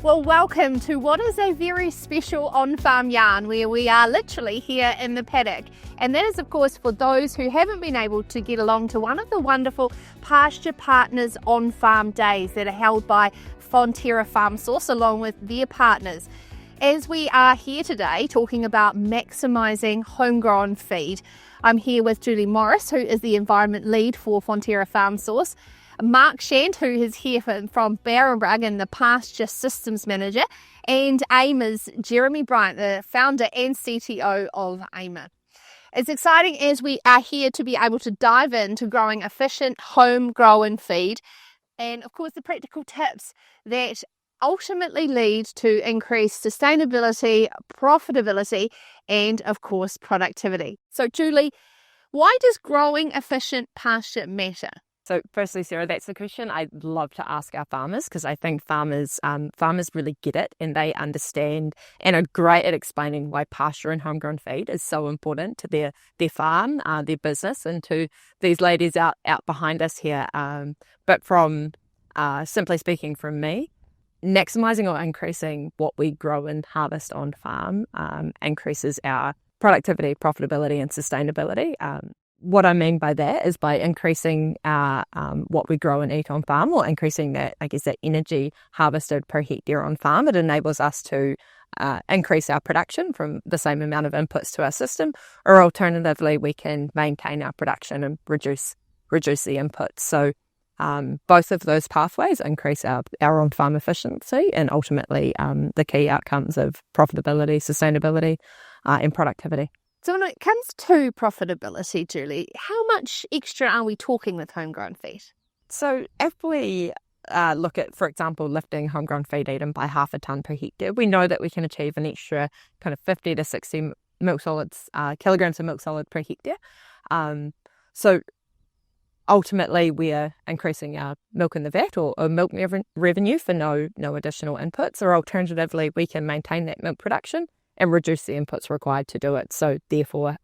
Well, welcome to what is a very special on-farm yarn where we are literally here in the paddock. And that is, of course, for those who haven't been able to get along to one of the wonderful Pasture Partners on-farm days that are held by Fonterra Farm Source along with their partners. As we are here today talking about maximising homegrown feed, I'm here with Julie Morris, who is the Environment Lead for Fonterra Farm Source, Mark Shand, who is here from Barenbrug and the Pasture Systems Manager, and Aimer's Jeremy Bryant, the founder and CTO of Aimer. It's exciting as we are here to be able to dive into growing efficient homegrown feed and, of course, the practical tips that ultimately lead to increased sustainability, profitability, and, of course, productivity. So, Julie, why does growing efficient pasture matter? So firstly, Sarah, that's the question I'd love to ask our farmers, because I think farmers really get it and they understand and are great at explaining why pasture and homegrown feed is so important to their farm, their business, and to these ladies out behind us here. But from simply speaking from me, maximising or increasing what we grow and harvest on farm increases our productivity, profitability and sustainability. What I mean by that is by increasing what we grow and eat on farm, or increasing that energy harvested per hectare on farm. It enables us to increase our production from the same amount of inputs to our system, or alternatively, we can maintain our production and reduce the inputs. So both of those pathways increase our on-farm efficiency and ultimately the key outcomes of profitability, sustainability and productivity. So when it comes to profitability, Julie, how much extra are we talking with homegrown feed? So if we look at, for example, lifting homegrown feed eaten by 0.5 tonne per hectare, we know that we can achieve an extra kind of 50 to 60 milk solids, kilograms of milk solid per hectare. So ultimately, we are increasing our milk in the vat or milk revenue for no additional inputs, or alternatively, we can maintain that milk production and reduce the inputs required to do it. So therefore,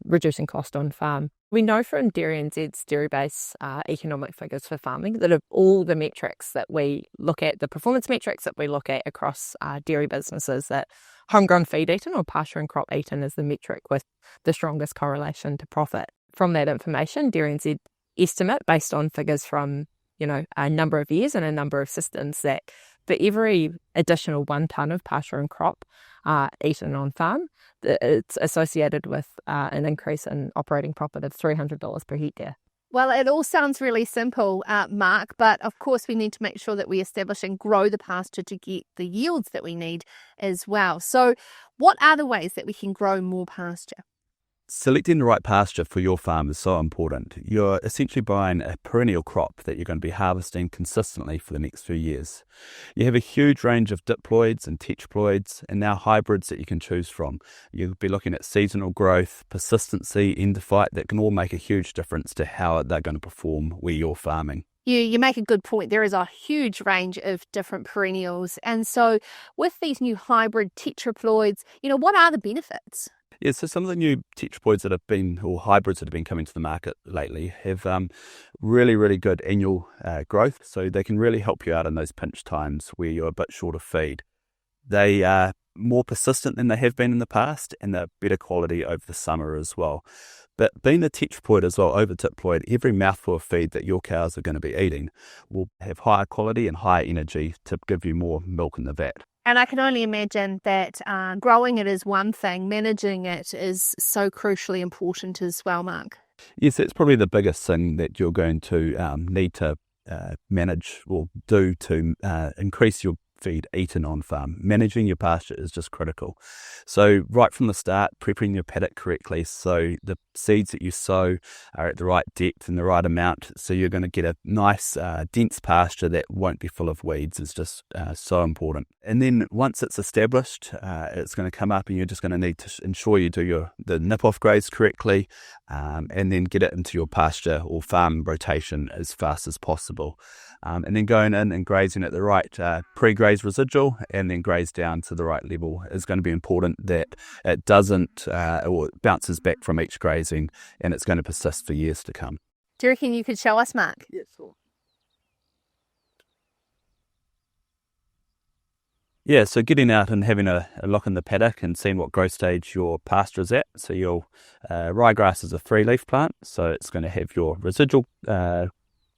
reducing cost on farm. We know from Dairy NZ's dairy base economic figures for farming that of all the metrics that we look at, the performance metrics that we look at across dairy businesses, that homegrown feed eaten or pasture and crop eaten is the metric with the strongest correlation to profit. From that information, Dairy NZ estimate based on figures from a number of years and a number of systems that for every additional 1 tonne of pasture and crop eaten on farm, it's associated with an increase in operating profit of $300 per hectare. Well, it all sounds really simple, Mark, but of course we need to make sure that we establish and grow the pasture to get the yields that we need as well. So what are the ways that we can grow more pasture? Selecting the right pasture for your farm is so important. You're essentially buying a perennial crop that you're going to be harvesting consistently for the next few years. You have a huge range of diploids and tetraploids and now hybrids that you can choose from. You'll be looking at seasonal growth, persistency, endophyte that can all make a huge difference to how they're going to perform where you're farming. You make a good point. There is a huge range of different perennials. And so with these new hybrid tetraploids, what are the benefits? Yeah, so some of the new tetraploids that have been, or hybrids that have been coming to the market lately, have really, really good annual growth. So they can really help you out in those pinch times where you're a bit short of feed. They are more persistent than they have been in the past, and they're better quality over the summer as well. But being a tetraploid as well, over diploid, every mouthful of feed that your cows are going to be eating will have higher quality and higher energy to give you more milk in the vat. And I can only imagine that growing it is one thing, managing it is so crucially important as well, Mark. Yes, that's probably the biggest thing that you're going to need to manage or do to increase your feed eaten on farm. Managing your pasture is just critical. So right from the start, prepping your paddock correctly so the seeds that you sow are at the right depth and the right amount, so you're going to get a nice dense pasture that won't be full of weeds is just so important. And then once it's established, it's going to come up and you're just going to need to ensure you do the nip-off graze correctly and then get it into your pasture or farm rotation as fast as possible. And then going in and grazing at the right pre-graze residual and then graze down to the right level is going to be important, that it doesn't or it bounces back from each grazing and it's going to persist for years to come. Do you reckon you could show us, Mark? Yes, sure. Yeah, so getting out and having a look in the paddock and seeing what growth stage your pasture is at. So your ryegrass is a 3-leaf plant, so it's going to have your residual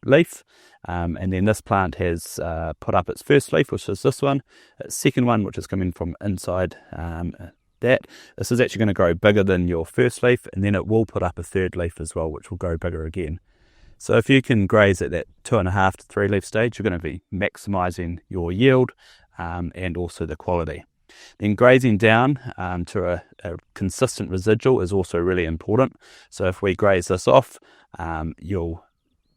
leaf, and then this plant has put up its first leaf, which is this one, its second one, which is coming from inside that. This is actually going to grow bigger than your first leaf, and then it will put up a third leaf as well, which will grow bigger again. So if you can graze at that 2.5 to 3 leaf stage, you're going to be maximising your yield and also the quality. Then grazing down to a consistent residual is also really important. So if we graze this off, your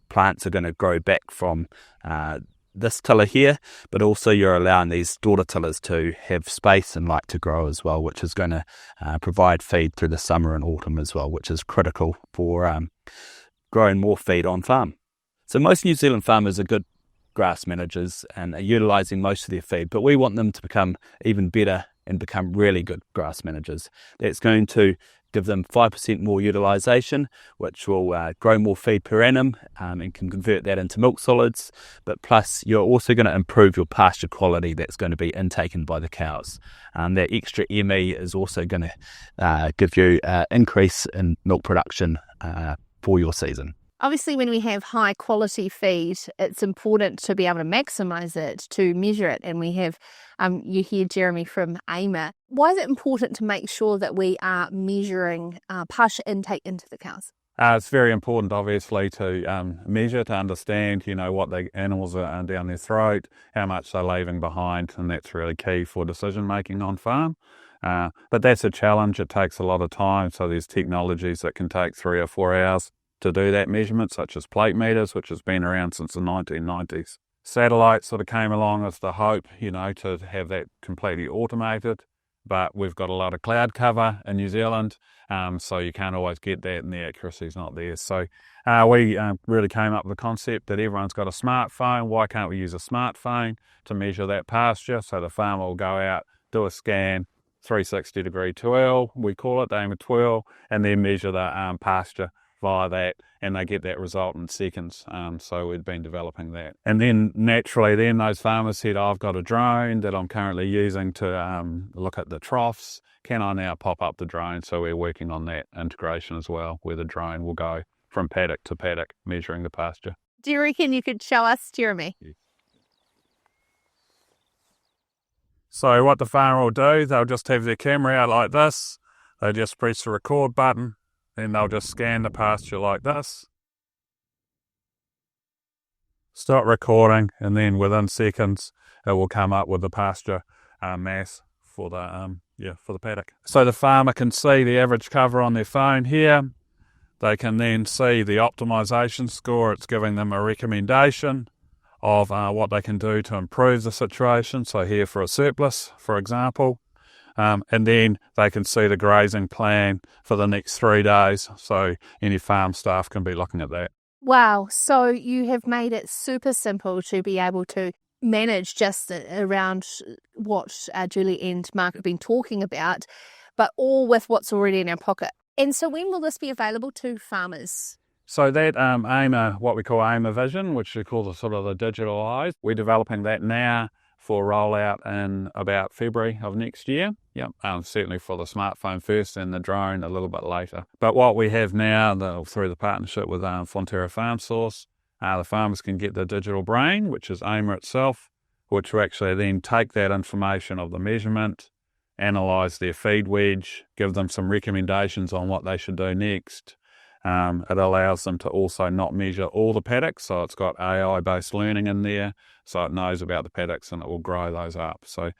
plants are going to grow back from this tiller here, but also you're allowing these daughter tillers to have space and light to grow as well, which is going to provide feed through the summer and autumn as well, which is critical for growing more feed on farm. So most New Zealand farmers are good grass managers and are utilising most of their feed, but we want them to become even better and become really good grass managers. That's going to give them 5% more utilisation, which will grow more feed per annum and can convert that into milk solids. But plus, you're also going to improve your pasture quality that's going to be intaken by the cows. That extra ME is also going to give you an increase in milk production for your season. Obviously, when we have high quality feed, it's important to be able to maximise it, to measure it. And we have, you hear Jeremy from Aimer. Why is it important to make sure that we are measuring pasture intake into the cows? It's very important, obviously, to measure, to understand, what the animals are down their throat, how much they're leaving behind, and that's really key for decision making on farm. But that's a challenge. It takes a lot of time. So there's technologies that can take 3 or 4 hours to do that measurement, such as plate meters, which has been around since the 1990s. Satellites sort of came along as the hope, to have that completely automated, but we've got a lot of cloud cover in New Zealand, so you can't always get that and the accuracy's not there. So we really came up with the concept that everyone's got a smartphone. Why can't we use a smartphone to measure that pasture? So the farmer will go out, do a scan, 360-degree twirl, we call it, they aim a twirl, and then measure the pasture via that, and they get that result in seconds. So we've been developing that. And then naturally those farmers said, I've got a drone that I'm currently using to look at the troughs. Can I now pop up the drone? So we're working on that integration as well, where the drone will go from paddock to paddock measuring the pasture. Do you reckon you could show us, Jeremy? Yes. So what the farmer will do, they'll just have their camera out like this. They just press the record button. Then they'll just scan the pasture like this. Stop recording, and then within seconds, it will come up with the pasture mass for the paddock. So the farmer can see the average cover on their phone here. They can then see the optimization score. It's giving them a recommendation of what they can do to improve the situation. So here for a surplus, for example. And then they can see the grazing plan for the next 3 days. So any farm staff can be looking at that. Wow. So you have made it super simple to be able to manage just around what Julie and Mark have been talking about, but all with what's already in our pocket. And so when will this be available to farmers? So that Aimer, what we call Aimer Vision, which we call the sort of the digital eyes, we're developing that now for rollout in about February of next year. Yep, certainly for the smartphone first and the drone a little bit later. But what we have now, through the partnership with Fonterra Farm Source, the farmers can get the digital brain, which is Aimer itself, which will actually then take that information of the measurement, analyse their feed wedge, give them some recommendations on what they should do next. It allows them to also not measure all the paddocks, so it's got AI-based learning in there, so it knows about the paddocks and it will grow those up. So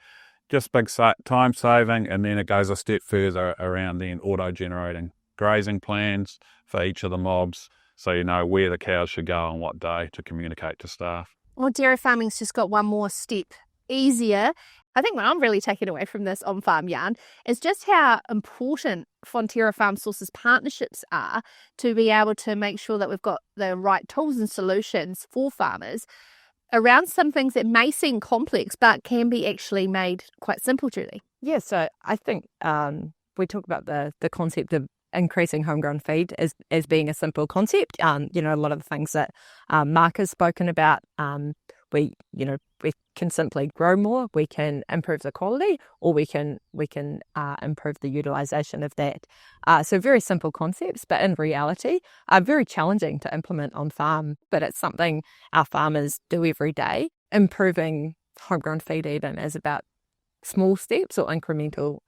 just big time saving, and then it goes a step further around then auto-generating grazing plans for each of the mobs, so you know where the cows should go on what day to communicate to staff. Well, dairy farming's just got one more step easier. I think what I'm really taking away from this on-farm yarn is just how important Fonterra Farm Source's partnerships are to be able to make sure that we've got the right tools and solutions for farmers around some things that may seem complex but can be actually made quite simple, Julie. Yeah, so I think we talk about the concept of increasing homegrown feed as being a simple concept. A lot of the things that Mark has spoken about we can simply grow more, we can improve the quality, or we can improve the utilisation of that. So very simple concepts, but in reality are very challenging to implement on farm. But it's something our farmers do every day. Improving homegrown feed eating is about small steps or incremental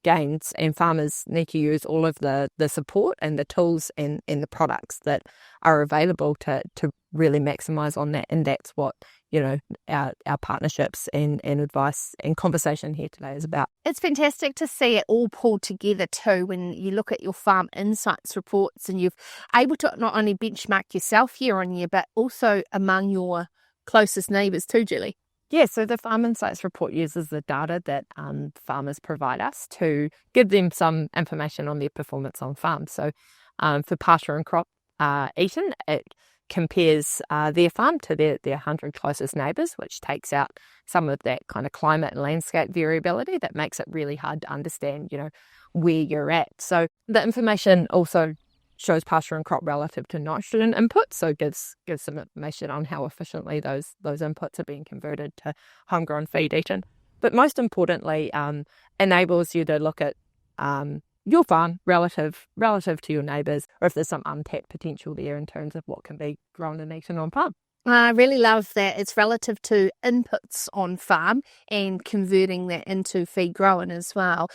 gains, and farmers need to use all of the support and the tools and the products that are available to really maximise on that. And that's what our partnerships and advice and conversation here today is about. It's fantastic to see it all pulled together too when you look at your farm insights reports and you're able to not only benchmark yourself year on year but also among your closest neighbours too, Julie. Yeah, so the Farm Insights report uses the data that farmers provide us to give them some information on their performance on farm. So for pasture and crop eaten, it compares their farm to their 100 closest neighbours, which takes out some of that kind of climate and landscape variability that makes it really hard to understand, where you're at. So the information also shows pasture and crop relative to nitrogen inputs, so gives some information on how efficiently those inputs are being converted to homegrown feed eaten. But most importantly, enables you to look at your farm relative to your neighbours, or if there's some untapped potential there in terms of what can be grown and eaten on farm. I really love that it's relative to inputs on farm and converting that into feed grown as well.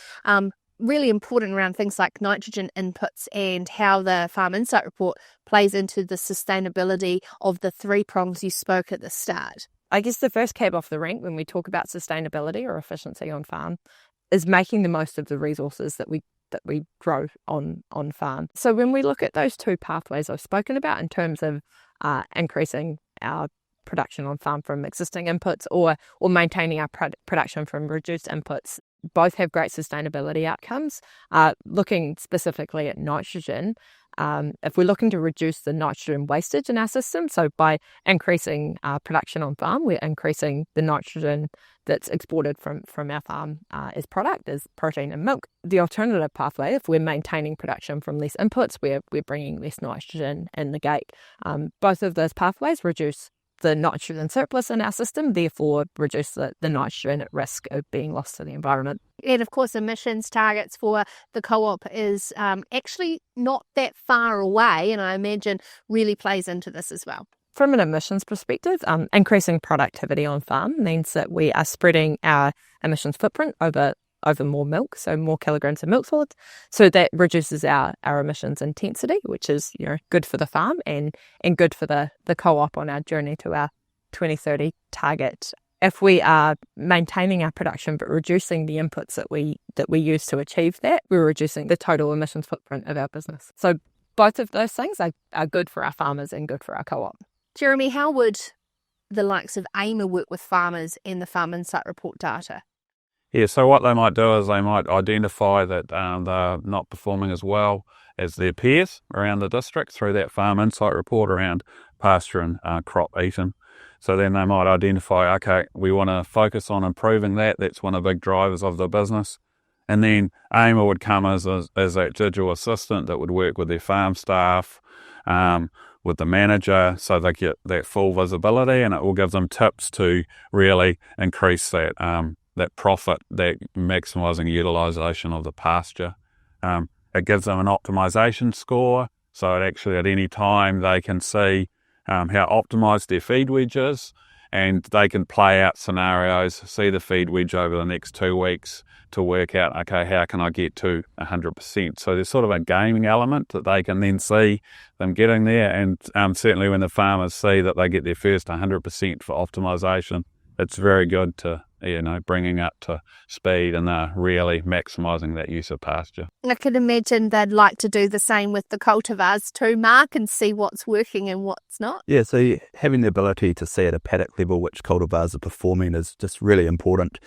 Really important around things like nitrogen inputs and how the Farm Insight report plays into the sustainability of the 3 prongs you spoke at the start. I guess the first cab off the rank when we talk about sustainability or efficiency on farm is making the most of the resources that we grow on farm. So when we look at those 2 pathways I've spoken about in terms of increasing our production on farm from existing inputs or maintaining our production from reduced inputs, both have great sustainability outcomes. Looking specifically at nitrogen, if we're looking to reduce the nitrogen wastage in our system, so by increasing production on farm, we're increasing the nitrogen that's exported from our farm as product, as protein and milk. The alternative pathway, if we're maintaining production from less inputs, we're bringing less nitrogen in the gate. Both of those pathways reduce the nitrogen surplus in our system, therefore reduce the nitrogen at risk of being lost to the environment. And of course, emissions targets for the co-op is actually not that far away, and I imagine really plays into this as well. From an emissions perspective, increasing productivity on farm means that we are spreading our emissions footprint over more milk, so more kilograms of milk solids. So that reduces our emissions intensity, which is good for the farm and good for the co-op on our journey to our 2030 target. If we are maintaining our production but reducing the inputs that we use to achieve that, we're reducing the total emissions footprint of our business. So both of those things are good for our farmers and good for our co-op. Jeremy, how would the likes of Aimer work with farmers in the Farm Insight report data? Yeah, so what they might do is they might identify that they're not performing as well as their peers around the district through that Farm Insight report around pasture and crop eaten. So then they might identify, okay, we want to focus on improving that. That's one of the big drivers of the business. And then Aimer would come as that digital assistant that would work with their farm staff, with the manager, so they get that full visibility, and it will give them tips to really increase that profit, that maximising utilisation of the pasture. It gives them an optimisation score, so it actually at any time they can see how optimised their feed wedge is, and they can play out scenarios, see the feed wedge over the next 2 weeks to work out, okay, how can I get to 100%? So there's sort of a gaming element that they can then see them getting there, and certainly when the farmers see that they get their first 100% for optimisation, it's very good to bringing up to speed and really maximising that use of pasture. I can imagine they'd like to do the same with the cultivars too, Mark, and see what's working and what's not. Yeah, so having the ability to see at a paddock level which cultivars are performing is just really important.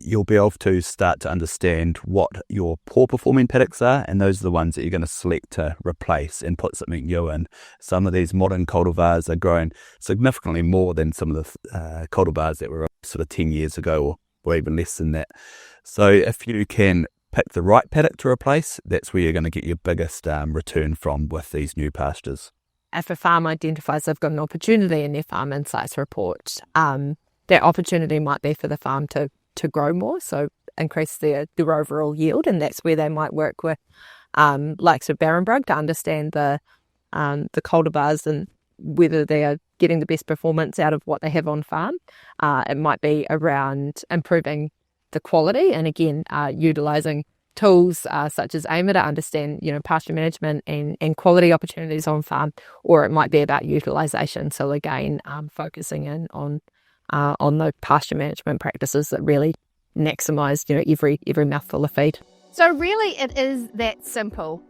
You'll be able to start to understand what your poor performing paddocks are, and those are the ones that you're going to select to replace and put something new in. Some of these modern cultivars are growing significantly more than some of the cultivars that were sort of 10 years ago or even less than that. So if you can pick the right paddock to replace, that's where you're going to get your biggest return from with these new pastures. if a farm identifies they've got an opportunity in their farm insights report, that opportunity might be for the farm to grow more, so increase their overall yield, and that's where they might work with likes of Barenbrug to understand the cultivars and whether they are getting the best performance out of what they have on farm. It might be around improving the quality, and again, utilising tools such as Aimer to understand, pasture management and quality opportunities on farm, or it might be about utilisation. So again, focusing in on the pasture management practices that really maximise, every mouthful of feed. So really it is that simple,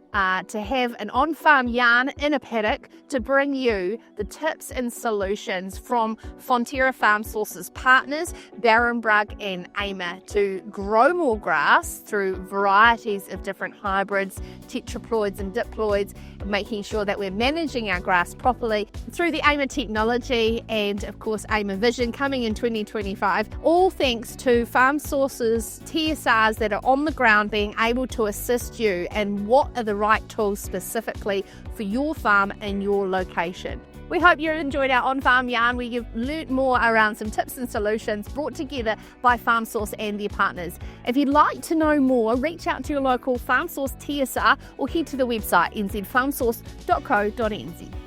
to have an on-farm yarn in a paddock to bring you the tips and solutions from Fonterra Farm Sources partners, Barenbrug and Aimer, to grow more grass through varieties of different hybrids, tetraploids and diploids, making sure that we're managing our grass properly through the Aimer technology and of course Aimer Vision coming in 2025, all thanks to Farm Sources TSRs that are on the ground being able to assist you and what are the right tools specifically for your farm and your location. We hope you enjoyed our on-farm yarn where you've learnt more around some tips and solutions brought together by Farm Source and their partners. If you'd like to know more, reach out to your local Farm Source TSR or head to the website nzfarmsource.co.nz.